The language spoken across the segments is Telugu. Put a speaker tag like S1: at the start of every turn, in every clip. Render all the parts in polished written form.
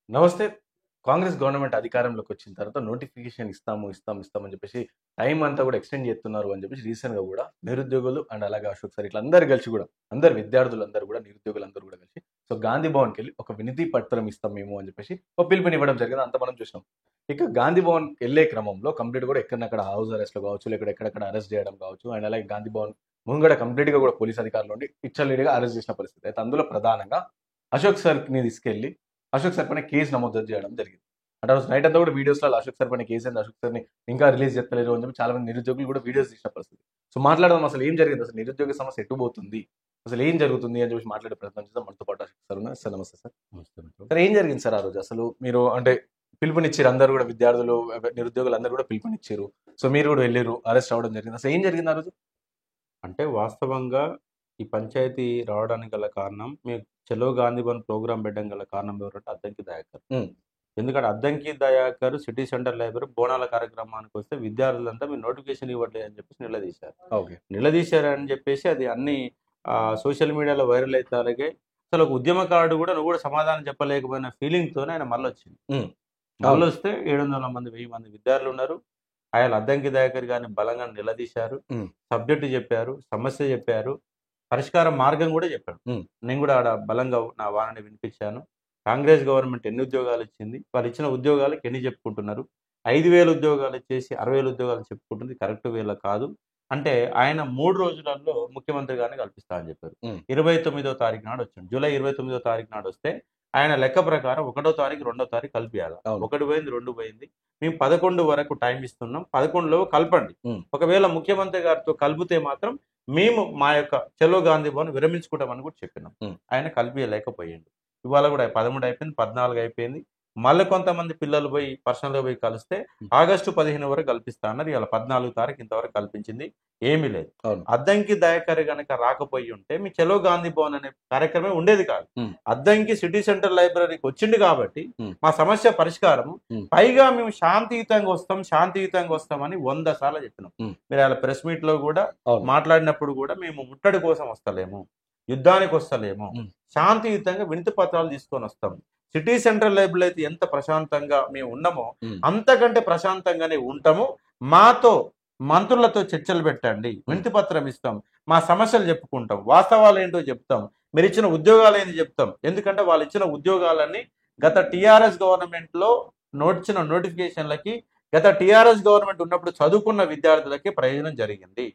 S1: నమస్తే. కాంగ్రెస్ గవర్నమెంట్ అధికారంలోకి వచ్చిన తర్వాత నోటిఫికేషన్ ఇస్తామని చెప్పేసి టైం అంతా కూడా ఎక్స్టెండ్ చేస్తున్నారు అని చెప్పేసి రీసెంట్‌గా కూడా నిరుద్యోగులు అండ్ అలాగే అశోక్ సార్ ఇట్లా అందరూ కలిసి కూడా అందరు విద్యార్థులందరూ కూడా నిరుద్యోగులందరూ కూడా కలిసి గాంధీ భవన్‌కెళ్ళి ఒక వినతి పత్రం ఇస్తాం మేము అని చెప్పేసి ఒక పిలుపునివ్వడం జరిగింది. అంతా మనం చూసినాం. ఇక గాంధీ భవన్ ఎళ్ళే క్రమంలో కంప్లీట్ కూడా ఎక్కడనక్కడ హౌస్ అరెస్ట్‌లు కావచ్చు, లేకపోతే ఎక్కడెక్కడ అరెస్ట్ చేయడం కావచ్చు అండ్ అలాగే గాంధీ భవన్ ముంగడ కంప్లీట్‌గా కూడా పోలీస్ అధికారులు ఉండి విచ్చలవిడిగా అరెస్ట్ చేసిన పరిస్థితి. అయితే అందులో ప్రధానంగా అశోక్ సార్‌ని తీసుకెళ్ళి అశోక్ సార్ పైన కేసు నమోదు చేయడం జరిగింది. అంటే ఆ రోజు నైట్ అంతా కూడా వీడియోస్‌లో అశోక్ సార్ పైన కేసు అయింది. అశోక్ సార్‌ని ఇంకా రిలీజ్ చేస్తలేరు అని చెప్పి చాలా మంది నిరుద్యోగులు కూడా వీడియోస్ తీసిన పరిస్థితి. మాట్లాడదాం అసలు ఏం జరిగింది? అసలు నిరుద్యోగ సమస్య ఎటు పోతుంది? అసలు ఏం జరుగుతుంది? అని చెప్పేసి మాట్లాడే ప్రయత్నం చేద్దాం. మనతో పాటు అశోక్ సార్ ఉన్నారు. సార్ నమస్తే సార్. సార్ ఏం జరిగింది సార్ ఆ రోజు? అసలు మీరు అంటే పిలుపునిచ్చారు అందరూ కూడా విద్యార్థులు, నిరుద్యోగులు అందరూ కూడా పిలుపునిచ్చారు. మీరు కూడా వెళ్లారు. అరెస్ట్ అవ్వడం జరిగింది. అసలు ఏం జరిగింది ఆ రోజు?
S2: అంటే వాస్తవంగా ఈ పంచాయతీ రావడానికి గల కారణం మేము చలో గాంధీ భవన్ ప్రోగ్రామ్ పెట్టడం గల కారణం ఎవరంటే అద్దంకి దయాకర్. ఎందుకంటే Addanki Dayakar city centre library బోనాల కార్యక్రమానికి వస్తే విద్యార్థులంతా మీరు నోటిఫికేషన్ ఇవ్వట్లేదు అని చెప్పేసి నిలదీశారు. నిలదీశారని చెప్పేసి అది అన్ని సోషల్ మీడియాలో వైరల్ అయితే అలాగే అసలు ఒక ఉద్యమకారుడు కూడా నువ్వు కూడా సమాధానం చెప్పలేకపోయిన ఫీలింగ్తోనే ఆయన మళ్ళీ వచ్చింది. మళ్ళీ వస్తే 700 మంది 1000 మంది విద్యార్థులు ఉన్నారు. ఆయన అద్దంకి దయాకర్ గారిని బలంగా నిలదీశారు. సబ్జెక్టు చెప్పారు, సమస్య చెప్పారు, పరిష్కార మార్గం కూడా చెప్పాడు. నేను కూడా ఆడ బలంగా నా వాణిని వినిపించాను. కాంగ్రెస్ గవర్నమెంట్ ఎన్ని ఉద్యోగాలు ఇచ్చింది, వాళ్ళు ఇచ్చిన ఉద్యోగాలకు ఎన్ని చెప్పుకుంటున్నారు, 5,000 ఉద్యోగాలు ఇచ్చేసి 60,000 ఉద్యోగాలు చెప్పుకుంటుంది కరెక్ట్ వేళ కాదు అంటే ఆయన 3 రోజులలో ముఖ్యమంత్రి గారిని కల్పిస్తా అని చెప్పారు. 29వ తారీఖు నాడు వచ్చాడు. జూలై 29వ తారీఖు నాడు వస్తే ఆయన లెక్క ప్రకారం 1వ తారీఖు 2వ తారీఖు కలిపియాలి. 1 పోయింది 2 పోయింది. మేము 11 వరకు టైం ఇస్తున్నాం, 11లో కలపండి. ఒకవేళ ముఖ్యమంత్రి గారితో కలిపితే మాత్రం మేము మా యొక్క చలో గాంధీ భవన్ విరమించుకుంటామని కూడా చెప్పినాం. ఆయన కలిపియలేకపోయిండు. ఇవాళ కూడా 13 అయిపోయింది, 14 అయిపోయింది. మళ్ళీ కొంతమంది పిల్లలు పోయి పర్సనల్గా పోయి కలిస్తే ఆగస్టు 15 వరకు కల్పిస్తా అన్నారు. ఇలా 14 తారీఖు ఇంతవరకు కల్పించింది ఏమీ లేదు. అద్దంకి దయాకర్ గనక రాకపోయి ఉంటే మీ చలో గాంధీ భవన్ అనే కార్యక్రమం ఉండేది కాదు. అద్దంకి సిటీ సెంటర్ లైబ్రరీకి వచ్చింది కాబట్టి మా సమస్య పరిష్కారం, పైగా మేము శాంతియుతంగా వస్తామని 100 సార్లు చెప్పినాం. మీరు అలా ప్రెస్ మీట్ లో కూడా మాట్లాడినప్పుడు కూడా మేము ముట్టడి కోసం వస్తలేము, యుద్ధానికి వస్తలేము, శాంతియుతంగా వినతి పత్రాలు తీసుకొని వస్తాం. సిటీ సెంట్రల్ లైబ్రరీ అయితే ఎంత ప్రశాంతంగా మేము ఉన్నామో అంతకంటే ప్రశాంతంగానే ఉంటాము. మాతో మంత్రులతో చర్చలు పెట్టండి, వినతి పత్రం ఇస్తాం, మా సమస్యలు చెప్పుకుంటాం, వాస్తవాలు ఏంటో చెప్తాం, మీరు ఇచ్చిన ఉద్యోగాలు ఏంటి చెప్తాం. ఎందుకంటే వాళ్ళు ఇచ్చిన ఉద్యోగాలన్నీ గత టీఆర్ఎస్ గవర్నమెంట్ లో నోటిచిన నోటిఫికేషన్లకి గత టీఆర్ఎస్ గవర్నమెంట్ ఉన్నప్పుడు చదువుకున్న విద్యార్థులకి ప్రయోజనం జరిగింది.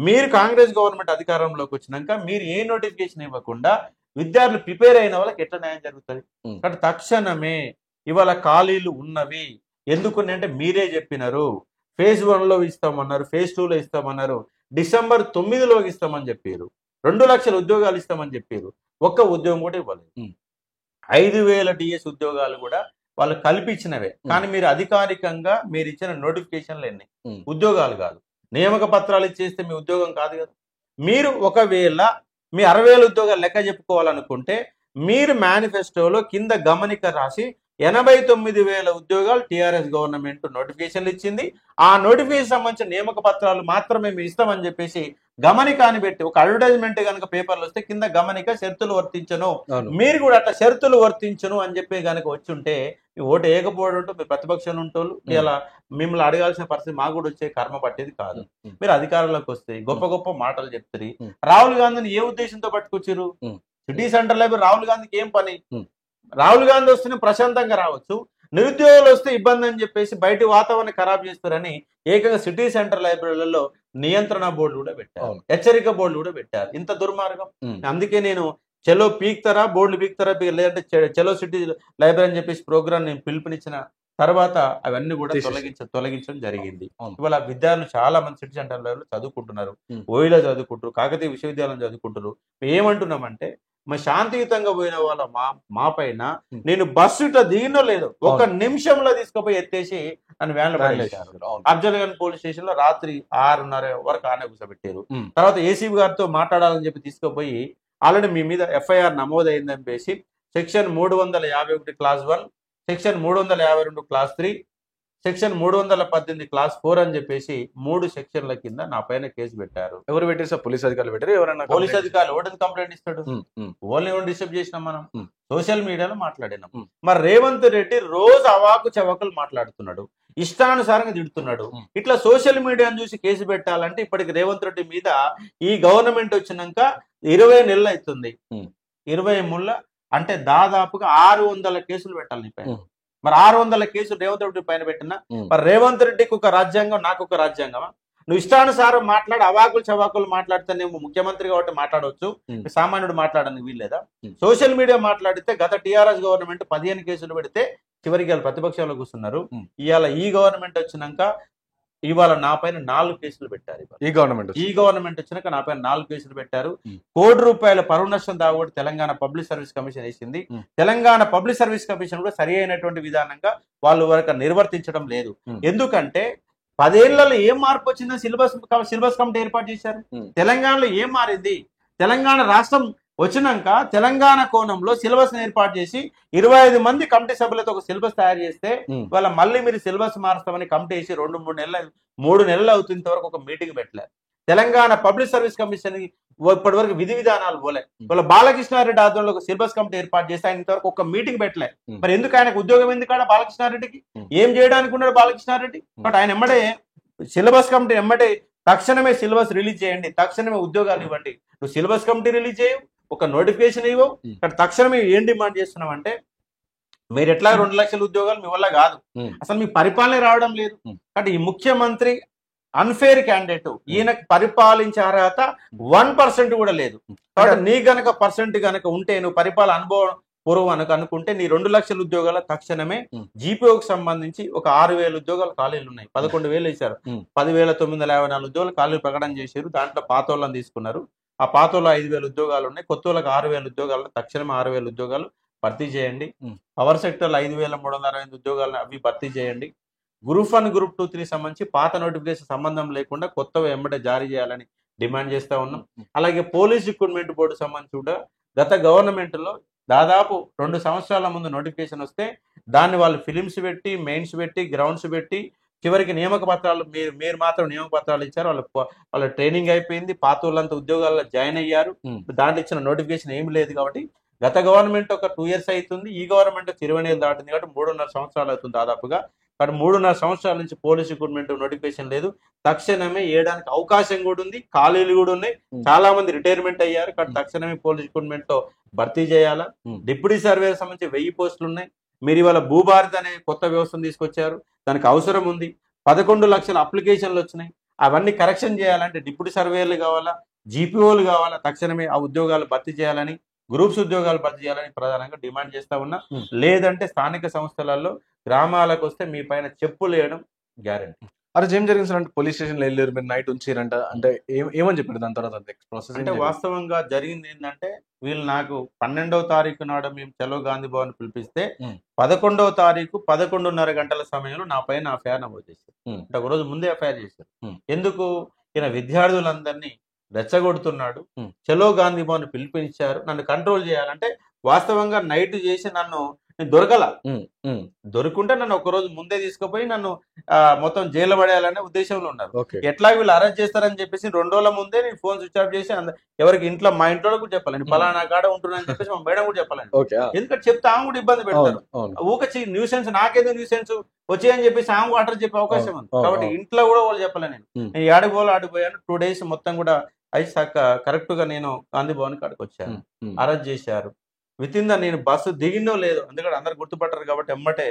S2: మీరు కాంగ్రెస్ గవర్నమెంట్ అధికారంలోకి వచ్చినాక మీరు ఏ నోటిఫికేషన్ ఇవ్వకుండా విద్యార్థులు ప్రిపేర్ అయిన వాళ్ళకి ఎట్లా న్యాయం జరుగుతుంది? కాబట్టి తక్షణమే ఇవాళ ఖాళీలు ఉన్నవి ఎందుకు అంటే మీరే చెప్పినారు. ఫేజ్ 1లో ఇస్తామన్నారు, ఫేజ్ 2లో ఇస్తామన్నారు, డిసెంబర్ 9లో ఇస్తామని చెప్పారు. 2 లక్షల ఉద్యోగాలు ఇస్తామని చెప్పారు. ఒక్క ఉద్యోగం కూడా ఇవ్వలేదు. 5,000 డిఎస్ ఉద్యోగాలు కూడా వాళ్ళు కల్పించినవే. కానీ మీరు అధికారికంగా మీరు ఇచ్చిన నోటిఫికేషన్లు ఎన్ని ఉద్యోగాలు కాదు, నియామక పత్రాలు ఇచ్చేస్తే మీ ఉద్యోగం కాదు కదా. మీరు ఒకవేళ మీ 60,000 ఉద్యోగాలు లెక్క చెప్పుకోవాలనుకుంటే మీరు మేనిఫెస్టోలో కింద గమనిక రాసి 89,000 ఉద్యోగాలు టీఆర్ఎస్ గవర్నమెంట్ నోటిఫికేషన్లు ఇచ్చింది, ఆ నోటిఫికేషన్ సంబంధించిన నియామక పత్రాలు మాత్రమే మేము ఇస్తామని చెప్పేసి గమనికాన్ని పెట్టి ఒక అడ్వర్టైజ్మెంట్ కనుక పేపర్లు వస్తే కింద గమనిక షరతులు వర్తించను, మీరు కూడా అట్లా షరతులు వర్తించను అని చెప్పి కనుక వచ్చుంటే ఓటు వేయకపోవడం మీ ప్రతిపక్షాలు ఉంటోళ్ళు ఇలా మిమ్మల్ని అడగాల్సిన పరిస్థితి మాకు కూడా వచ్చే కర్మ పట్టేది కాదు. మీరు అధికారంలోకి వస్తే గొప్ప గొప్ప మాటలు చెప్తారు. రాహుల్ గాంధీని ఏ ఉద్దేశంతో పట్టుకొచ్చారు? సిటీ సెంటర్ లైబ్రరీ రాహుల్ గాంధీకి ఏం పని? రాహుల్ గాంధీ వస్తేనే ప్రశాంతంగా రావచ్చు, నిరుద్యోగులు వస్తే ఇబ్బంది అని చెప్పేసి బయట వాతావరణం ఖరాబ్ చేస్తారని ఏకంగా సిటీ సెంటర్ లైబ్రరీలలో నియంత్రణ బోర్డు కూడా పెట్టారు, హెచ్చరిక బోర్డు కూడా పెట్టారు. ఇంత దుర్మార్గం. అందుకే నేను చలో పీక్తారా బోర్డులు పీక్తారా లేదంటే చలో సిటీ లైబ్రరీ అని చెప్పేసి ప్రోగ్రామ్ నేను పిలుపునిచ్చిన తర్వాత అవన్నీ కూడా తొలగించడం జరిగింది. ఇవాళ విద్యార్థులు చాలా మంది సిటీ సెంటర్ లైబ్రరీలో చదువుకుంటున్నారు, ఓయిలో చదువుకుంటారు, కాకతీయ విశ్వవిద్యాలయం చదువుకుంటారు. ఏమంటున్నామంటే మా శాంతియుతంగా పోయిన వాళ్ళ మా పైన నేను బస్సు ఇట్లా దిగినో లేదు 1 నిమిషంలో తీసుకుపోయి ఎత్తేసి నన్ను వ్యాన్లో పడేశారు. అఫ్జల్ గంజ్ పోలీస్ స్టేషన్ లో రాత్రి 6:30 వరకు ఆనే కూర్చోబెట్టారు. తర్వాత ఏసీబీ గారితో మాట్లాడాలని చెప్పి తీసుకుపోయి ఆల్రెడీ మీ మీద ఎఫ్ఐఆర్ నమోదైందని చెప్పేసి section 351 class 1, section 352 class 3, section 318 class 4 అని చెప్పేసి 3 సెక్షన్ల కింద నా పైన కేసు పెట్టారు.
S1: ఎవరు పెట్టారు సార్? పోలీస్ అధికారులు పెట్టారు? ఎవరైనా
S2: పోలీస్ అధికారులు ఓటని కంప్లైంట్ ఇస్తాడు? ఓన్లీ డిస్టర్బ్ చేసినాం మనం, సోషల్ మీడియాలో మాట్లాడినాం. మరి రేవంత్ రెడ్డి రోజు అవాకు చవాకులు మాట్లాడుతున్నాడు, ఇష్టానుసారంగా తిడుతున్నాడు. ఇట్లా సోషల్ మీడియాను చూసి కేసు పెట్టాలంటే ఇప్పటికి రేవంత్ రెడ్డి మీద ఈ గవర్నమెంట్ వచ్చినాక 20 నెలలు అవుతుంది. 23 అంటే దాదాపుగా 600 కేసులు పెట్టాలి నీ పైన. మరి 600 కేసులు రేవంత్ రెడ్డి పైన పెట్టినా మరి రేవంత్ రెడ్డికి ఒక రాజ్యాంగం, నాకు ఒక రాజ్యాంగమా? నువ్వు ఇష్టానుసారం మాట్లాడి అవాకులు చవాకులు మాట్లాడితే నువ్వు ముఖ్యమంత్రి కాబట్టి మాట్లాడవచ్చు, సామాన్యుడు మాట్లాడడానికి వీల్లేదా? సోషల్ మీడియా మాట్లాడితే గత టీఆర్ఎస్ గవర్నమెంట్ 15 కేసులు పెడితే చివరికి వాళ్ళు ప్రతిపక్షంలో కూర్చున్నారు. ఇవాళ ఈ గవర్నమెంట్ వచ్చినాక ఇవాళ నా పైన 4 కేసులు పెట్టారు. ఈ గవర్నమెంట్ వచ్చినాక నా పైన 4 కేసులు పెట్టారు. ₹1 కోటి పరువు నష్టం దావోడు తెలంగాణ పబ్లిక్ సర్వీస్ కమిషన్ వేసింది. తెలంగాణ పబ్లిక్ సర్వీస్ కమిషన్ కూడా సరి అయినటువంటి విధానంగా వాళ్ళు వరకు నిర్వర్తించడం లేదు. ఎందుకంటే 10 ఏళ్లలో ఏం మార్పు వచ్చిందో సిలబస్ కమిటీ ఏర్పాటు చేశారు. తెలంగాణలో ఏం మారింది? తెలంగాణ రాష్ట్రం వచ్చినాక తెలంగాణ కోణంలో సిలబస్ ఏర్పాటు చేసి 25 మంది కమిటీ సభ్యులతో ఒక సిలబస్ తయారు చేస్తే వాళ్ళ మళ్ళీ మీరు సిలబస్ మారుస్తామని కమిటీ వేసి 3 నెలలు అవుతున్న వరకు ఒక మీటింగ్ పెట్టలేదు. తెలంగాణ పబ్లిక్ సర్వీస్ కమిషన్ ఇప్పటి వరకు విధి విధానాలు పోలే. వాళ్ళ బాలకృష్ణారెడ్డి ఆధ్వర్యంలో ఒక సిలబస్ కమిటీ ఏర్పాటు చేస్తే ఆయన ఇంతవరకు ఒక మీటింగ్ పెట్టలే. మరి ఎందుకు ఆయనకు ఉద్యోగం ఎందుకు? బాలకృష్ణారెడ్డికి ఏం చేయడానికి ఉన్నాడు బాలకృష్ణారెడ్డి? బట్ ఆయన ఎమ్మడే సిలబస్ కమిటీ ఎమ్మడే తక్షణమే సిలబస్ రిలీజ్ చేయండి, తక్షణమే ఉద్యోగాలు ఇవ్వండి. నువ్వు సిలబస్ కమిటీ రిలీజ్ చేయవు, ఒక నోటిఫికేషన్ ఇవ్వవు. ఇక్కడ తక్షణమే ఏం డిమాండ్ చేస్తున్నాం అంటే మీరు ఎట్లా 2 లక్షల ఉద్యోగాలు మీ వల్ల కాదు, అసలు మీ పరిపాలన రావడం లేదు. కాబట్టి ఈ ముఖ్యమంత్రి అన్ఫేర్ క్యాండిడేట్, ఈయనకు పరిపాలించే అర్హత 1% కూడా లేదు. కాబట్టి నీ గనక పర్సెంట్ గనక ఉంటే, నువ్వు పరిపాలన అనుభవం పూర్వం అనుకుంటే నీ 2 లక్షల ఉద్యోగాల తక్షణమే జీపీఓకి సంబంధించి ఒక 6,000 ఉద్యోగాలు ఖాళీలు ఉన్నాయి. 11,000 వేశారు. 10,954 ఉద్యోగాలు ఖాళీలు ప్రకటన చేశారు. దాంట్లో పాతోళ్ళని తీసుకున్నారు. ఆ పాతోళ్ళు 5,000 ఉద్యోగాలు ఉన్నాయి. కొత్త వాళ్ళకి 6,000 ఉద్యోగాలు, తక్షణమే 6,000 ఉద్యోగాలు భర్తీ చేయండి. పవర్ సెక్టర్లో 5,365 ఉద్యోగాలను అవి భర్తీ చేయండి. గ్రూప్ 1, గ్రూప్ 2, 3 సంబంధించి పాత నోటిఫికేషన్ సంబంధం లేకుండా కొత్తవి ఎమ్మటే జారీ చేయాలని డిమాండ్ చేస్తా ఉన్నాం. అలాగే పోలీస్ రిక్రూట్మెంట్ బోర్డు సంబంధించి కూడా గత గవర్నమెంట్ లో దాదాపు 2 సంవత్సరాల ముందు నోటిఫికేషన్ వస్తే దాన్ని వాళ్ళు ఫిలిమ్స్ పెట్టి, మెయిన్స్ పెట్టి, గ్రౌండ్స్ పెట్టి చివరికి నియామక పత్రాలు మీరు మాత్రం నియామక పత్రాలు ఇచ్చారు. వాళ్ళ ట్రైనింగ్ అయిపోయింది. పాత వాళ్ళంతా ఉద్యోగాల్లో జాయిన్ అయ్యారు. దాంట్లో ఇచ్చిన నోటిఫికేషన్ ఏమి లేదు. కాబట్టి గత గవర్నమెంట్ ఒక 2 years అవుతుంది, ఈ గవర్నమెంట్ 20 ఏళ్ళు దాటింది. కాబట్టి 3.5 సంవత్సరాలు అవుతుంది దాదాపుగా. కాబట్టి 3.5 సంవత్సరాల నుంచి పోలీస్ రిక్రూట్మెంట్ నోటిఫికేషన్ లేదు. తక్షణమే వేయడానికి అవకాశం కూడా ఉంది, ఖాళీలు కూడా ఉన్నాయి. చాలా మంది రిటైర్మెంట్ అయ్యారు. కాబట్టి తక్షణమే పోలీస్ రిక్రూట్మెంట్ లో భర్తీ చేయాలా. డిప్యూటీ సర్వేర్ సంబంధించి 1000 పోస్టులు ఉన్నాయి. మీరు ఇవాళ భూభారత్ అనే కొత్త వ్యవస్థను తీసుకొచ్చారు, దానికి అవసరం ఉంది. 11 లక్షల అప్లికేషన్లు వచ్చినాయి. అవన్నీ కరెక్షన్ చేయాలంటే డిప్యూటీ సర్వేర్లు కావాలా, జీపీఓలు కావాలా. తక్షణమే ఆ ఉద్యోగాలు భర్తీ చేయాలని, గ్రూప్స్ ఉద్యోగాలు భర్తీ చేయాలని ప్రధానంగా డిమాండ్ చేస్తా ఉన్నా. లేదంటే స్థానిక సంస్థలలో గ్రామాలకు వస్తే మీ పైన చెప్పులు వేయడం గ్యారెంటీ.
S1: అరే ఏం జరిగింది సార్? అంటే పోలీస్ స్టేషన్లో వెళ్ళారు, మీరు నైట్ ఉంచారంట, అంటే ఏమని చెప్పారు దాని తర్వాత ప్రాసెస్?
S2: అంటే వాస్తవంగా జరిగింది ఏంటంటే వీళ్ళు నాకు 12వ తారీఖు నాడు మేము చలో గాంధీ భవన్ పిలిపిస్తే 11వ తారీఖు 11:30 గంటల సమయంలో నా పైన ఎఫ్ఐఆర్ నమోదు చేశారు. అంటే ఒక రోజు ముందే ఎఫ్ఐఆర్ చేశారు. ఎందుకు? ఈయన విద్యార్థులందరినీ రెచ్చగొడుతున్నాడు, చలో గాంధీ భవన్ పిలిపించారు, నన్ను కంట్రోల్ చేయాలంటే. వాస్తవంగా నైట్ చేసి నన్ను దొరకల, దొరుకుంటే నన్ను ఒక రోజు ముందే తీసుకుపోయి నన్ను మొత్తం జైల్లో పడేయాలనే ఉద్దేశంలో ఉన్నారు. ఎట్లా వీళ్ళు అరెస్ట్ చేస్తారని చెప్పేసి 2 రోజుల ముందే నేను ఫోన్ స్విచ్ ఆఫ్ చేసి ఎవరికి ఇంట్లో, మా ఇంట్లో కూడా చెప్పాలండి, పలానా కాడ ఉంటున్నాను చెప్పేసి మా మేడం కూడా చెప్పాలండి. ఎందుకంటే చెప్తే ఆమె కూడా ఇబ్బంది పెడతారు. ఊకొచ్చి న్యూసెన్స్, నాకేదో న్యూసెన్స్ వచ్చాయని చెప్పేసి ఆమె అడ్రస్ చెప్పే అవకాశం ఉంది. కాబట్టి ఇంట్లో కూడా వాళ్ళు చెప్పాలి. నేను ఆడిపోయాను 2 days మొత్తం కూడా అయితే కరెక్ట్ గా నేను గాంధీ భవన్ కాడికి వచ్చాను. అరెస్ట్ చేశారు. విత్ ఇన్ నేను బస్సు దిగిందో లేదు, ఎందుకంటే అందరు గుర్తుపట్టారు కాబట్టి ఎమ్మటే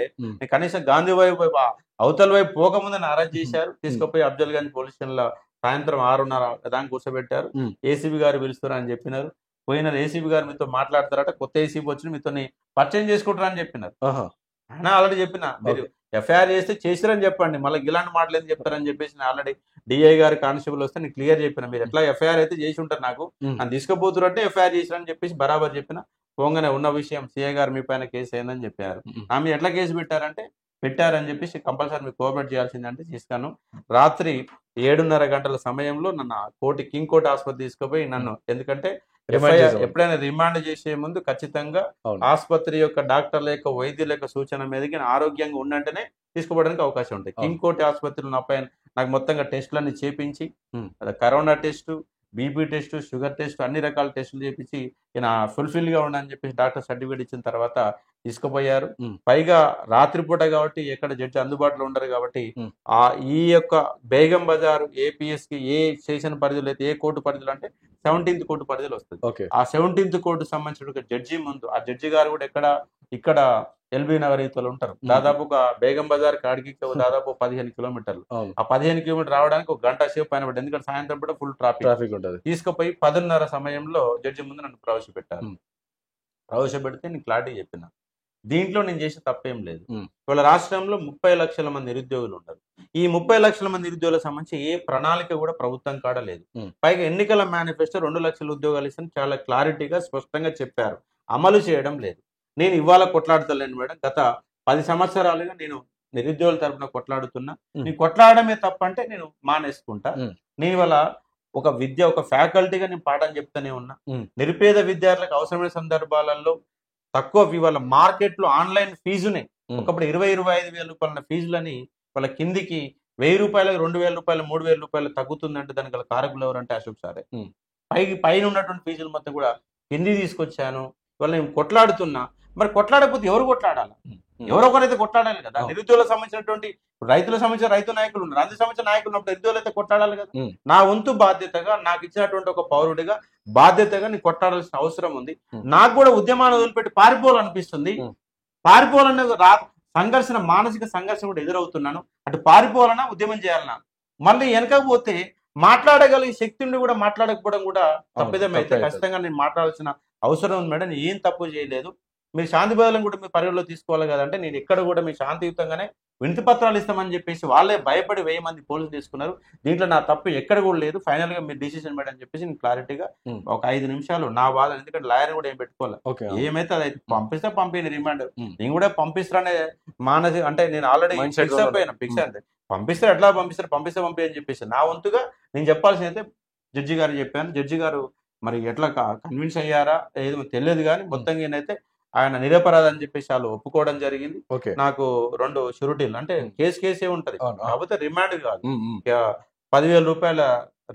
S2: కనీసం గాంధీ వైపు అవతల వైపు పోకముందే అరెస్ట్ చేశారు. తీసుకుపోయి అఫ్జల్ గంజ్ పోలీస్ స్టేషన్ లో సాయంత్రం 6:30 దాకా కూర్చోబెట్టారు. ఏసీబీ గారు పిలుస్తారు అని చెప్పినారు. పోయినారు. ఏసీబీ గారు మీతో మాట్లాడతారట, కొత్త ఏసీబీ వచ్చి మీతో పరిచయం చేసుకుంటారని చెప్పినారు. ఆయన ఆల్రెడీ చెప్పిన, మీరు ఎఫ్ఐఆర్ చేస్తే చేసిరని చెప్పండి, మళ్ళీ ఇలాంటి మాటలు ఏం చెప్తారని చెప్పేసి ఆల్రెడీ డిఐ గారు కానిస్టేబుల్ వస్తే నేను క్లియర్ చెప్పిన, మీరు ఎట్లా ఎఫ్ఐఆర్ అయితే చేసి ఉంటారు, నాకు నన్ను తీసుకుపోతున్నట్టే ఎఫ్ఐఆర్ చేసిరని చెప్పేసి బరాబర్ చెప్పిన. పోగానే ఉన్న విషయం సిఐ గారు మీ పైన కేసు అయిందని చెప్పారు. ఆమె ఎట్లా కేసు పెట్టారని చెప్పేసి కంపల్సరీ మీకు కోఆపరేట్ చేయాల్సిందంటే తీసుకాను. రాత్రి 7:30 గంటల సమయంలో నన్ను కింగ్ కోర్ట్ ఆసుపత్రి తీసుకుపోయి నన్ను, ఎందుకంటే ఎప్పుడైనా రిమాండ్ చేసే ముందు ఖచ్చితంగా ఆసుపత్రి యొక్క డాక్టర్ల యొక్క వైద్యుల యొక్క సూచన మీదకి ఆరోగ్యంగా ఉన్నంటేనే తీసుకోవడానికి అవకాశం ఉంటుంది. కింగ్ కోటి ఆసుపత్రులు నాకు మొత్తంగా టెస్టులన్నీ చేపించి corona test, BP test, sugar test, అన్ని రకాల టెస్టులు చేపించి ఈయన ఫుల్ఫిల్ గా ఉండని చెప్పేసి డాక్టర్ సర్టిఫికేట్ ఇచ్చిన తర్వాత తీసుకుపోయారు. పైగా రాత్రిపూట కాబట్టి ఎక్కడ జడ్జి అందుబాటులో ఉండరు కాబట్టి ఈ యొక్క బేగం బజార్ ఏపీఎస్ కి ఏ స్టేషన్ పరిధిలో అయితే ఏ కోర్టు పరిధిలో అంటే 17th కోర్టు పరిధిలో వస్తుంది. ఆ 17th కోర్టు సంబంధించిన జడ్జి ముందు ఆ జడ్జి గారు కూడా ఇక్కడ ఎల్బీ నగర్ ఈతలు ఉంటారు. దాదాపుగా బేగం బజార్ కాడికి దాదాపు 15 కిలోమీటర్లు. ఆ 15 కిలోమీటర్ రావడానికి ఒక గంట సేపు పైన పడింది. ఎందుకంటే సాయంత్రం పూట ఫుల్ ట్రాఫిక్ ఉంటుంది. తీసుకుపోయి 10:30 సమయంలో జడ్జి ముందు నన్ను ప్రవేశపెట్టారు. ప్రవేశపెడితే నేను క్లారిటీ చెప్పిన దీంట్లో నేను చేసే తప్పేం లేదు. ఇవాళ రాష్ట్రంలో 30 లక్షల మంది నిరుద్యోగులు ఉంటారు. ఈ 30 లక్షల మంది నిరుద్యోగులకు సంబంధించి ఏ ప్రణాళిక కూడా ప్రభుత్వం కాడ లేదు. పైగా ఎన్నికల మేనిఫెస్టో 2 లక్షల ఉద్యోగాలు ఇస్తాను చాలా క్లారిటీగా స్పష్టంగా చెప్పారు. అమలు చేయడం లేదు. నేను ఇవాళ కొట్లాడతలేను మేడం. గత 10 సంవత్సరాలుగా నేను నిరుద్యోగుల తరపున కొట్లాడుతున్నా. నేను కొట్లాడమే తప్పంటే నేను మానేసుకుంటా. నేను ఇవాళ ఒక ఫ్యాకల్టీగా నేను పాఠం చెప్తానే ఉన్నా. నిరుపేద విద్యార్థులకు అవసరమైన సందర్భాలలో తక్కువ ఇవాళ మార్కెట్లో ఆన్లైన్ ఫీజునే ఒకప్పుడు 20-25 వేల రూపాయల ఫీజులని వాళ్ళ కిందికి 1000 రూపాయలకు 2000 రూపాయలు 3000 రూపాయలు తగ్గుతుందంటే దానికి గల కారకులు ఎవరంటే అశోక్ సారే. పైన ఉన్నటువంటి ఫీజులు మొత్తం కూడా కింది తీసుకొచ్చాను. ఇవాళ నేను కొట్లాడుతున్నా. మరి కొట్లాడకపోతే ఎవరు కొట్లాడాలి? ఎవరో ఒకరైతే కొట్లాడాలి కదా. నిరుద్యోగులకు సంబంధించినటువంటి రైతులకు సంబంధించిన రైతు నాయకులు ఉన్నారు. అందుకు సంబంధించిన నాయకులు ఉన్నప్పుడు నిరుద్యోగులు అయితే కొట్లాడాలి కదా. నా వంతు బాధ్యతగా నాకు ఇచ్చినటువంటి ఒక పౌరుడిగా బాధ్యతగా నేను కొట్లాడాల్సిన అవసరం ఉంది. నాకు కూడా ఉద్యమాన్ని వదిలిపెట్టి పారిపోవాలనిపిస్తుంది. పారిపోవాలనే సంఘర్షణ, మానసిక సంఘర్షణ కూడా ఎదురవుతున్నాను. అటు పారిపోవాలన్నా ఉద్యమం చేయాలన్నా మళ్ళీ వెనకపోతే మాట్లాడగలిగే శక్తి ఉండి కూడా మాట్లాడకపోవడం కూడా తప్పిదం అయితే ఖచ్చితంగా నేను మాట్లాడాల్సిన అవసరం ఉంది మేడం. ఏం తప్పు చేయలేదు. మీరు శాంతి భద్రతలను కూడా మీరు పరిగణలో తీసుకోవాలి కదంటే నేను ఎక్కడ కూడా మీరు శాంతియుతంగానే వినతి పత్రాలు ఇస్తామని చెప్పేసి వాళ్ళే భయపడి 1000 మంది పోలీసులు తీసుకున్నారు. దీంట్లో నా తప్పు ఎక్కడ కూడా లేదు. ఫైనల్ గా మీరు డిసిషన్ మేడం అని చెప్పేసి నేను క్లారిటీగా ఒక 5 నిమిషాలు నా వాదన, ఎందుకంటే లాయర్ కూడా ఏం పెట్టుకోవాలి. ఏమైతే అది పంపిస్తే పంపిణీ రిమాండ్ నేను కూడా పంపిస్తానే మానసి అంటే నేను ఆల్రెడీ ఫిక్స్ అయిపోయినా. ఫిక్స్ అయితే పంపిస్తారు, ఎట్లా పంపిస్తే పంపి అని చెప్పేసి నా వంతుగా నేను చెప్పాల్సింది అయితే జడ్జి గారు చెప్పాను. జడ్జి గారు మరి ఎట్లా కన్విన్స్ అయ్యారా ఏదో తెలియదు కానీ మొత్తంగా ఏంటైతే ఆయన నిరపరాధ అని చెప్పేసి వాళ్ళు ఒప్పుకోవడం జరిగింది. నాకు 2 షూరిటీలు అంటే కేసే ఉంటది కాకపోతే రిమాండ్ కాదు. 10,000 రూపాయల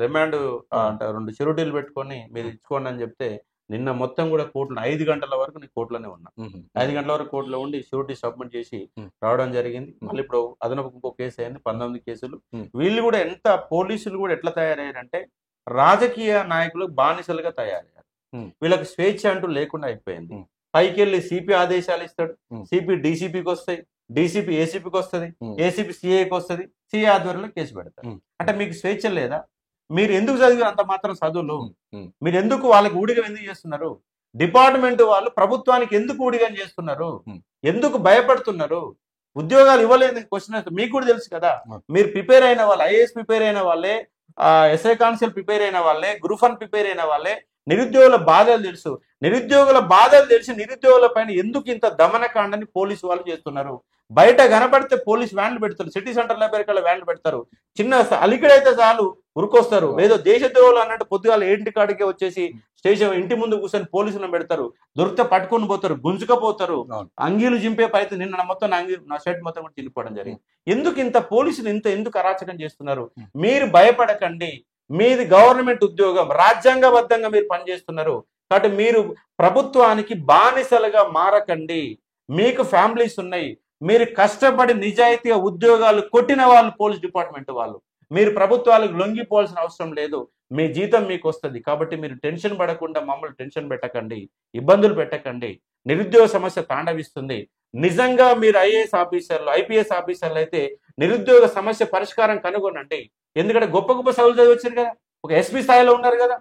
S2: రిమాండ్ అంటే 2 షూరిటీలు పెట్టుకొని మీరు ఇచ్చుకోండి అని చెప్తే నిన్న మొత్తం కూడా కోర్టులో 5 గంటల వరకు నేను కోర్టులోనే ఉన్నా. 5 గంటల వరకు కోర్టులో ఉండి షూరిటీ సబ్మిట్ చేసి రావడం జరిగింది. మళ్ళీ ఇప్పుడు అదనపు ఇంకో కేసు అయింది, 19 కేసులు. వీళ్ళు కూడా పోలీసులు కూడా ఎట్లా తయారయ్యారంటే రాజకీయ నాయకులు బానిసలుగా తయారయ్యారు. వీళ్ళకి స్వేచ్ఛ అంటూ లేకుండా అయిపోయింది. పైకి వెళ్ళి సిపి ఆదేశాలు ఇస్తాడు, సిపి డీసీపీకి వస్తాయి, డీసీపీ ఏసీపీకి వస్తుంది, ఏసీపీ సిఐకి వస్తుంది, సిఐ ఆధ్వర్యంలో కేసు పెడతారు. అంటే మీకు స్వేచ్ఛ లేదా? మీరు ఎందుకు చదివారు అంత మాత్రం చదువులు? మీరు ఎందుకు వాళ్ళకి ఊడిగం ఎందుకు చేస్తున్నారు? డిపార్ట్మెంట్ వాళ్ళు ప్రభుత్వానికి ఎందుకు ఊడిగం చేస్తున్నారు? ఎందుకు భయపడుతున్నారు? ఉద్యోగాలు ఇవ్వలేదు క్వశ్చన్ మీకు కూడా తెలుసు కదా. మీరు ప్రిపేర్ అయిన వాళ్ళు, ఐఏఎస్ ప్రిపేర్ అయిన వాళ్ళే, ఎస్ఐ కానిస్టేబుల్ ప్రిపేర్ అయిన వాళ్ళే, గ్రూప్ 1 ప్రిపేర్ అయిన వాళ్ళే. నిరుద్యోగుల బాధలు తెలుసు. నిరుద్యోగుల పైన ఎందుకు ఇంత దమనకాండని పోలీసు వాళ్ళు చేస్తున్నారు? బయట కనబడితే పోలీసు వ్యాన్లు పెడతారు, సిటీ సెంటర్ లైబ్రరీలో వ్యాన్లు పెడతారు. చిన్న అలికిడైతే చాలు ఉరుకొస్తారు. ఏదో దేశద్రోహులు అన్నట్టు పొద్దుగాల 7 కాడికే వచ్చేసి స్టేషన్ ఇంటి ముందు కూర్చొని పోలీసులను పెడతారు. దొరికితే పట్టుకొని పోతారు, గుంజుకపోతారు, అంగీలు జింపే పైతే నిన్న మొత్తం నా షర్ట్ మొత్తం కూడా చిల్లిపోవడం జరిగింది. ఎందుకు ఇంత పోలీసులు ఎందుకు అరాచకం చేస్తున్నారు? మీరు భయపడకండి. మీది గవర్నమెంట్ ఉద్యోగం, రాజ్యాంగబద్ధంగా మీరు పనిచేస్తున్నారు కాబట్టి మీరు ప్రభుత్వానికి బానిసలుగా మారకండి. మీకు ఫ్యామిలీస్ ఉన్నాయి. మీరు కష్టపడి నిజాయితీగా ఉద్యోగాలు కొట్టిన వాళ్ళు పోలీస్ డిపార్ట్మెంట్ వాళ్ళు. మీరు ప్రభుత్వాలకు లొంగిపోవాల్సిన అవసరం లేదు. మీ జీతం మీకు వస్తుంది కాబట్టి మీరు టెన్షన్ పడకుండా మమ్మల్ని టెన్షన్ పెట్టకండి, ఇబ్బందులు పెట్టకండి. నిరుద్యోగ సమస్య తాండవిస్తుంది. నిజంగా మీరు ఐఏఎస్ ఆఫీసర్లు, ఐపీఎస్ ఆఫీసర్లు అయితే నిరుద్యోగ సమస్య పరిష్కారం కనుగొనండి. ఎందుకంటే గొప్ప చదువులు చదివి వచ్చారు కదా, ఒక ఎస్పీ స్థాయిలో ఉన్నారు కదా.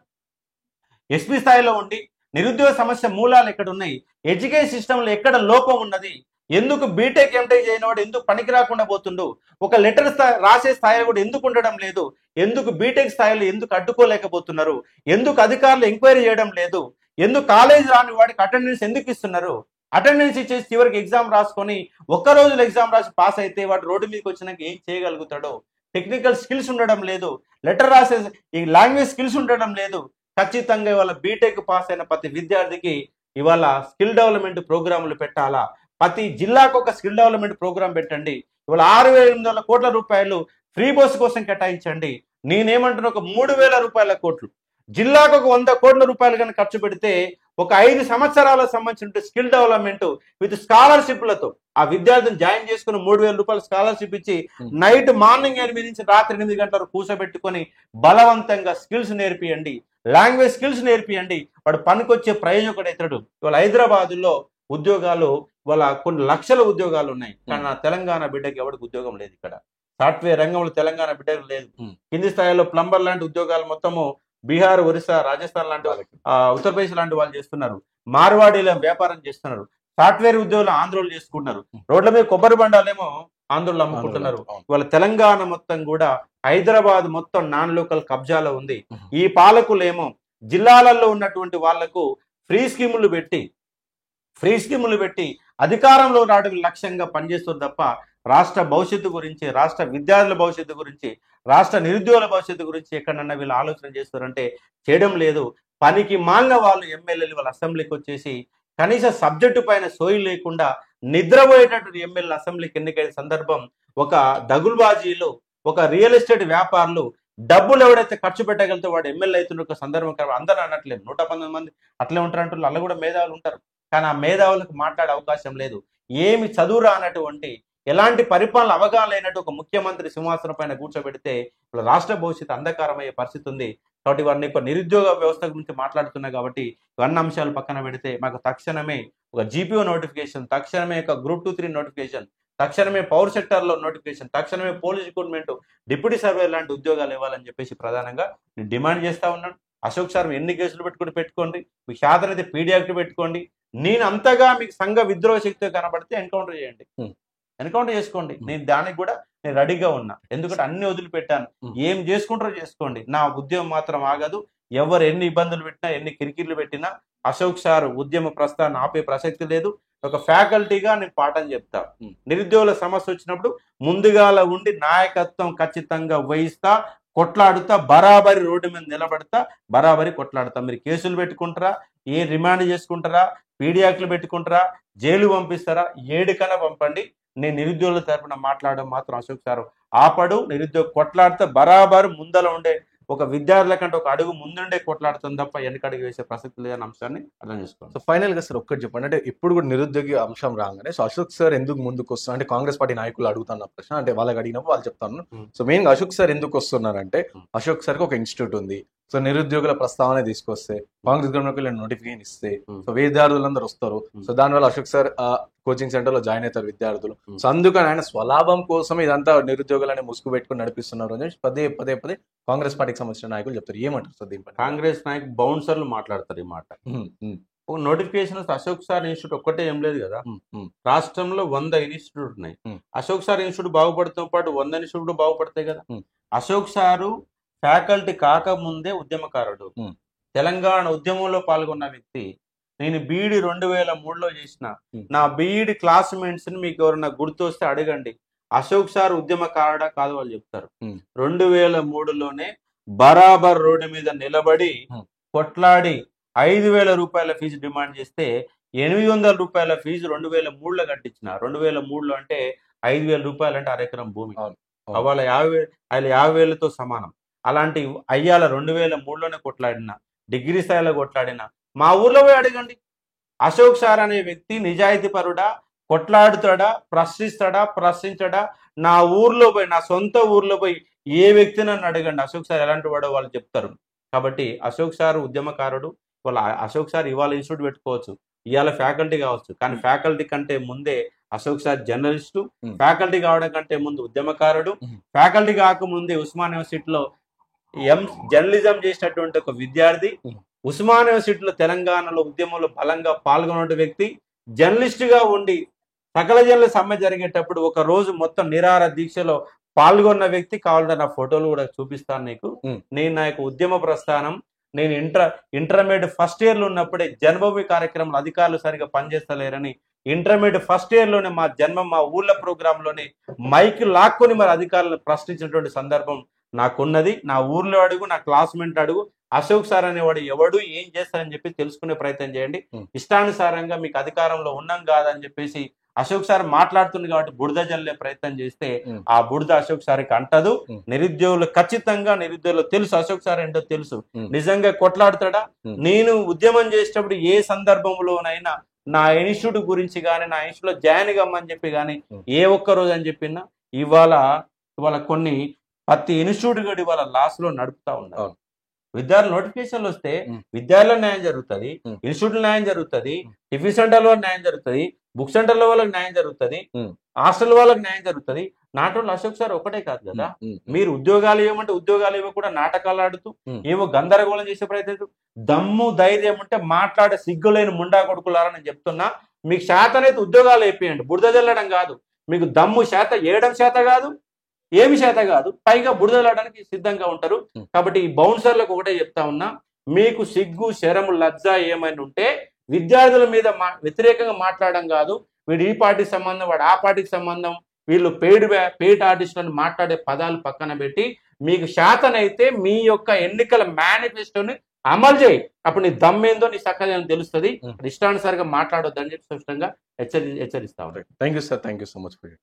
S2: ఎస్పీ స్థాయిలో ఉండి నిరుద్యోగ సమస్య మూలాలు ఎక్కడ ఉన్నాయి, ఎడ్యుకేషన్ సిస్టంలో ఎక్కడ లోపం ఉన్నది, ఎందుకు బీటెక్ ఎంటెక్ చేయనివాడు ఎందుకు పనికి రాకుండా పోతుండు, ఒక లెటర్ రాసే స్థాయిలో కూడా ఎందుకు ఉండడం లేదు, ఎందుకు బీటెక్ స్థాయిలో ఎందుకు అడ్డుకోలేకపోతున్నారు, ఎందుకు అధికారులు ఎంక్వైరీ చేయడం లేదు, ఎందుకు కాలేజ్ రాని వాడికి అటెండెన్స్ ఎందుకు ఇస్తున్నారు, అటెండెన్స్ ఇచ్చేసి చివరికి ఎగ్జామ్ రాసుకొని ఒక్క రోజులో ఎగ్జామ్ రాసి పాస్ అయితే వాడు రోడ్డు మీదకి వచ్చినాక ఏం చేయగలుగుతాడో, టెక్నికల్ స్కిల్స్ ఉండడం లేదు, లెటర్ రాసే ఈ లాంగ్వేజ్ స్కిల్స్ ఉండడం లేదు, ఖచ్చితంగా ఇవాళ బీటెక్ పాస్ అయిన ప్రతి విద్యార్థికి ఇవాళ స్కిల్ డెవలప్మెంట్ ప్రోగ్రాములు పెట్టాలా, ప్రతి జిల్లాకు ఒక స్కిల్ డెవలప్మెంట్ ప్రోగ్రామ్ పెట్టండి. ఇవాళ 6,800 కోట్ల రూపాయలు ఫ్రీ బస్ కోసం కేటాయించండి. నేనేమంటున్నా, ఒక 3,000 రూపాయల కోట్లు జిల్లాకు ఒక 100 కోట్ల రూపాయలు కనుక ఖర్చు పెడితే ఒక 5 సంవత్సరాలకు సంబంధించిన స్కిల్ డెవలప్మెంట్ విత్ స్కాలర్షిప్లతో ఆ విద్యార్థిని జాయిన్ చేసుకుని 3,000 రూపాయలు స్కాలర్షిప్ ఇచ్చి నైట్ మార్నింగ్ 8 నుంచి రాత్రి 8 గంటల వరకు కూర్చోబెట్టుకొని బలవంతంగా స్కిల్స్ నేర్పియండి, లాంగ్వేజ్ స్కిల్స్ నేర్పియండి. వాడు పనికొచ్చే ప్రయోజకుడు అవుతాడు. ఇవాళ హైదరాబాదులో ఉద్యోగాలు ఇవాళ కొన్ని లక్షల ఉద్యోగాలు ఉన్నాయి, కానీ నా తెలంగాణ బిడ్డకి ఎవరికి ఉద్యోగం లేదు. ఇక్కడ సాఫ్ట్వేర్ రంగంలో తెలంగాణ బిడ్డకు లేదు. కింది స్థాయిలో ప్లంబర్ లాంటి ఉద్యోగాలు మొత్తము బీహార్, ఒరిస్సా, రాజస్థాన్ లాంటి ఉత్తరప్రదేశ్ లాంటి వాళ్ళు చేస్తున్నారు. మార్వాడీలో వ్యాపారం చేస్తున్నారు. సాఫ్ట్వేర్ ఉద్యోగులు ఆంధ్రోలు చేసుకుంటున్నారు. రోడ్ల మీద కొబ్బరి బండాలేమో ఆంధ్రోలు అమ్ముకుంటున్నారు. ఇవాళ తెలంగాణ మొత్తం కూడా హైదరాబాద్ మొత్తం నాన్ లోకల్ కబ్జాలో ఉంది. ఈ పాలకులేమో జిల్లాలలో ఉన్నటువంటి వాళ్లకు ఫ్రీ స్కీములు పెట్టి అధికారంలో రావడం లక్ష్యంగా పనిచేస్తుంది తప్ప రాష్ట్ర భవిష్యత్తు గురించి, రాష్ట్ర విద్యార్థుల భవిష్యత్తు గురించి, రాష్ట్ర నిరుద్యోగుల భవిష్యత్తు గురించి ఎక్కడన్నా వీళ్ళు ఆలోచన చేస్తారంటే చేయడం లేదు. పనికి మాలిన వాళ్ళు ఎమ్మెల్యేలు వాళ్ళ అసెంబ్లీకి వచ్చేసి కనీస సబ్జెక్టు పైన సోయి లేకుండా నిద్రపోయేటటువంటి ఎమ్మెల్యేలు అసెంబ్లీకి ఎన్నికైన సందర్భం, ఒక దగులుబాజీలు, ఒక రియల్ ఎస్టేట్ వ్యాపారులు డబ్బులు ఎవడైతే ఖర్చు పెట్టగలిగితే వాడు ఎమ్మెల్యే అవుతున్న ఒక సందర్భం. అందరూ అనట్లేదు, 119 మంది అట్లే ఉంటారంటే అలా కూడా మేధావులు ఉంటారు. కానీ ఆ మేధావులకు మాట్లాడే అవకాశం లేదు. ఏమి చదువు రానటువంటి, ఎలాంటి పరిపాలన అవగాహన లేనట్టు ఒక ముఖ్యమంత్రి సింహాసనం పైన కూర్చోబెడితే రాష్ట్ర భవిష్యత్తు అంధకారమయ్యే పరిస్థితి ఉంది. కాబట్టి వారిని నిరుద్యోగ వ్యవస్థ గురించి మాట్లాడుతున్నా కాబట్టి ఇవన్నీ అంశాలు పక్కన పెడితే మాకు తక్షణమే ఒక జీపీఓ నోటిఫికేషన్, తక్షణమే ఒక గ్రూప్ 2-3 నోటిఫికేషన్, తక్షణమే పవర్ సెక్టర్ లో నోటిఫికేషన్, తక్షణమే పోలీస్ రిక్రూట్మెంట్, డిప్యూటీ సర్వేర్ లాంటి ఉద్యోగాలు ఇవ్వాలని చెప్పేసి ప్రధానంగా నేను డిమాండ్ చేస్తా ఉన్నాను. అశోక్ సార్ ఎన్ని కేసులు పెట్టుకోండి, మీకు శాతనైతే పీడీ యాక్ట్ పెట్టుకోండి. నేను అంతగా మీకు సంఘ విద్రోహ శక్తి కనబడితే ఎన్కౌంటర్ చేయండి, ఎన్కౌంటర్ చేసుకోండి. నేను దానికి కూడా నేను రెడీగా ఉన్నా. ఎందుకంటే అన్ని వదిలిపెట్టాను. ఏం చేసుకుంటారో చేసుకోండి, నా ఉద్యమం మాత్రం ఆగదు. ఎవరు ఎన్ని ఇబ్బందులు పెట్టినా, ఎన్ని కిరికిర్లు పెట్టినా అశోక్ సార్ ఉద్యమ ప్రస్థానం ఆపే ప్రసక్తి లేదు. ఒక ఫ్యాకల్టీగా నేను పాఠం చెప్తా. నిరుద్యోగుల సమస్య వచ్చినప్పుడు ముందుగాల ఉండి నాయకత్వం ఖచ్చితంగా వహిస్తా, కొట్లాడుతా, బరాబరి రోడ్డు మీద నిలబడతా, బరాబరి కొట్లాడుతా. మీరు కేసులు పెట్టుకుంటారా, ఏ రిమాండ్ చేసుకుంటారా, పీడియాక్లు పెట్టుకుంటారా, జైలు పంపిస్తారా, ఏడుకన్నా పంపండి. నేను నిరుద్యోగుల తరఫున మాట్లాడడం మాత్రం అశోక్ సార్ ఆపడు. నిరుద్యోగ కొట్లాడితే బరాబరు ముందర ఉండే ఒక విద్యార్థుల కంటే ఒక అడుగు ముందుండే కొట్లాడుతుంది తప్ప వెనకడుగు వేసే ప్రసక్తి లేదన్న అంశాన్ని అర్థం చేసుకోండి.
S1: సో ఫైనల్ గా సార్ ఒక్కటి చెప్పండి, అంటే ఇప్పుడు కూడా నిరుద్యోగి అంశం రాగానే సో అశోక్ సార్ ఎందుకు ముందుకు వస్తున్నారు అంటే కాంగ్రెస్ పార్టీ నాయకులు అడుగుతున్న ప్రశ్న, అంటే వాళ్ళకి అడిగినప్పుడు వాళ్ళు చెప్తాను. సో మెయిన్ గా అశోక్ సార్ ఎందుకు వస్తున్నారంటే అశోక్ సార్కి ఒక ఇన్స్టిట్యూట్ ఉంది. సో నిరుద్యోగుల ప్రస్తావన తీసుకొస్తే కాంగ్రెస్ గవర్నమెంట్ నోటిఫికేషన్ ఇస్తే సో విద్యార్థులందరూ వస్తారు. సో దానివల్ల అశోక్ సార్ కోచింగ్ సెంటర్ లో జాయిన్ అవుతారు విద్యార్థులు. సో అందుకని ఆయన స్వలాభం కోసం ఇదంతా నిరుద్యోగులని ముసుగు పెట్టుకుని నడిపిస్తున్నారు అని పదే కాంగ్రెస్ పార్టీకి సంబంధించిన నాయకులు చెప్తారు. ఏమంటారు సార్ దీనిపై?
S2: కాంగ్రెస్ నాయకులు బౌన్సర్లు మాట్లాడతారు ఈ మాట. ఒక నోటిఫికేషన్ అశోక్ సార్ ఇన్స్టిట్యూట్ ఒక్కటే ఏం లేదు కదా, రాష్ట్రంలో 100 ఇన్స్టిట్యూట్ ఉన్నాయి. అశోక్ సార్ ఇన్స్టిట్యూట్ బాగుపడుతున్న పాటు 100 ఇన్స్టిట్యూట్ బాగుపడతాయి కదా. అశోక్ సారు ఫ్యాకల్టీ కాకముందే ఉద్యమకారుడు, తెలంగాణ ఉద్యమంలో పాల్గొన్న వ్యక్తి. నేను బీఈడి 2003లో చేసిన. నా బీఈడి క్లాస్మేట్స్ ని మీకు ఎవరన్నా గుర్తు వస్తే అడగండి, అశోక్ సార్ ఉద్యమకారుడా కాదు వాళ్ళు చెప్తారు. 2003లోనే బరాబర్ రోడ్డు మీద నిలబడి కొట్లాడి 5,000 రూపాయల ఫీజు డిమాండ్ చేస్తే 800 రూపాయల ఫీజు 2003లో కట్టించిన. 2003లో అంటే 5,000 రూపాయలు అంటే అరెకరం భూమి. వాళ్ళ 50,000తో సమానం. అలాంటి అయ్యాల 2003లోనే కొట్లాడిన, డిగ్రీ స్థాయిలో కొట్లాడిన. మా ఊర్లో పోయి అడగండి, అశోక్ సార్ అనే వ్యక్తి నిజాయితీ పరుడా, కొట్లాడుతాడా, ప్రశ్నించడా? నా ఊర్లో పోయి, నా సొంత ఊర్లో పోయి ఏ వ్యక్తి నన్ను అడగండి అశోక్ సార్ ఎలాంటి వాడో వాళ్ళు చెప్తారు. కాబట్టి అశోక్ సార్ ఉద్యమకారుడు. వాళ్ళ అశోక్ సార్ ఇవాళ ఇన్స్టిట్యూట్ పెట్టుకోవచ్చు, ఇవాళ ఫ్యాకల్టీ కావచ్చు, కానీ ఫ్యాకల్టీ కంటే ముందే అశోక్ సార్ జర్నలిస్టు, ఫ్యాకల్టీ కావడం కంటే ముందు ఉద్యమకారుడు, ఫ్యాకల్టీ కాకముందే ఉస్మాన్ యూనివర్సిటీలో జర్నలిజం చేసినటువంటి ఒక విద్యార్థి, ఉస్మాన్ యూనివర్సిటీలో తెలంగాణలో ఉద్యమంలో బలంగా పాల్గొన్న వ్యక్తి, జర్నలిస్ట్ గా ఉండి సకల జనుల సమ్మె జరిగేటప్పుడు ఒక రోజు మొత్తం నిరాహార దీక్షలో పాల్గొన్న వ్యక్తి. కావాలంటే నా ఫోటోలు కూడా చూపిస్తాను నీకు. నేను నా యొక్క ఉద్యమ ప్రస్థానం, నేను ఇంటర్మీడియట్ ఫస్ట్ ఇయర్ లో ఉన్నప్పుడే జన్మభూమి కార్యక్రమంలో అధికారులు సరిగా పనిచేస్తలేరని ఇంటర్మీడియట్ ఫస్ట్ ఇయర్ లోనే మా ఊళ్ళ ప్రోగ్రామ్ లోనే మైక్ లాక్కొని మరి అధికారులను ప్రశ్నించినటువంటి సందర్భం నాకున్నది, నా ఊర్లో అడుగు, నా క్లాస్మేట్ అడుగు, అశోక్ సార్ అనేవాడు ఎవడు, ఏం చేస్తారని చెప్పి తెలుసుకునే ప్రయత్నం చేయండి. ఇష్టానుసారంగా మీకు అధికారంలో ఉన్నాం కాదని చెప్పేసి అశోక్ సార్ మాట్లాడుతుంది కాబట్టి బురద జల్లే ప్రయత్నం చేస్తే ఆ బురద అశోక్ సార్కి అంటదు. నిరుద్యోగులు ఖచ్చితంగా నిరుద్యోగులు తెలుసు అశోక్ సార్ ఏంటో తెలుసు. నిజంగా కొట్లాడతాడా? నేను ఉద్యమం చేసేటప్పుడు ఏ సందర్భంలోనైనా నా ఇన్స్టిట్యూట్ గురించి కానీ, నా ఇన్స్టిట్యూట్ లో జాయిన్ కమ్మని చెప్పి కానీ ఏ ఒక్క రోజు అని చెప్పినా, ఇవాళ కొన్ని ప్రతి ఇన్స్టిట్యూట్ కూడా ఇవాళ లాస్ లో నడుపుతా ఉన్నారు. విద్యార్థుల నోటిఫికేషన్లు వస్తే విద్యార్థుల న్యాయం జరుగుతుంది, ఇన్స్టిట్యూట్ న్యాయం జరుగుతుంది, టిఫిన్ సెంటర్ వాళ్ళకి న్యాయం జరుగుతుంది, బుక్ సెంటర్ల వాళ్ళకి న్యాయం జరుగుతుంది, హాస్టల్ వాళ్ళకి న్యాయం జరుగుతుంది. నాటోళ్ళు అశోక్ సార్ ఒకటే కాదు కదా. మీరు ఉద్యోగాలు ఇవ్వమంటే ఉద్యోగాలు ఇవ్వ కూడా నాటకాలు ఆడుతూ ఏవో గందరగోళం చేసే ప్రయత్నం. దమ్ము ధైర్యం ఉంటే మాట్లాడే సిగ్గులేని ముండా కొడుకులారని చెప్తున్నా. మీకు శాతనైతే ఉద్యోగాలు వేపియండి, బురద జల్లడం కాదు. మీకు దమ్ము శాత ఏయడం శాత కాదు, ఏమి శాత కాదు, పైగా బురదలాడడానికి సిద్ధంగా ఉంటారు. కాబట్టి ఈ బౌన్సర్లకు ఒకటే చెప్తా ఉన్నా, మీకు సిగ్గు శరము లజ్జ ఏమైనా ఉంటే విద్యార్థుల మీద వ్యతిరేకంగా మాట్లాడడం కాదు. వీడు ఈ పార్టీకి సంబంధం, వాడు ఆ పార్టీకి సంబంధం, వీళ్ళు పెయిడ్ ఆర్టిస్టులను మాట్లాడే పదాలు పక్కన పెట్టి మీకు శాతనైతే మీ యొక్క ఎన్నికల మేనిఫెస్టోని అమలు చేయి. అప్పుడు నీ దమ్మేందో నీ సక్కదని తెలుస్తుంది. ఇష్టానుసారిగా మాట్లాడొద్దని చెప్పి స్పష్టంగా హెచ్చరిస్తా ఉంటాడు.
S1: Thank you sir, thank you so much for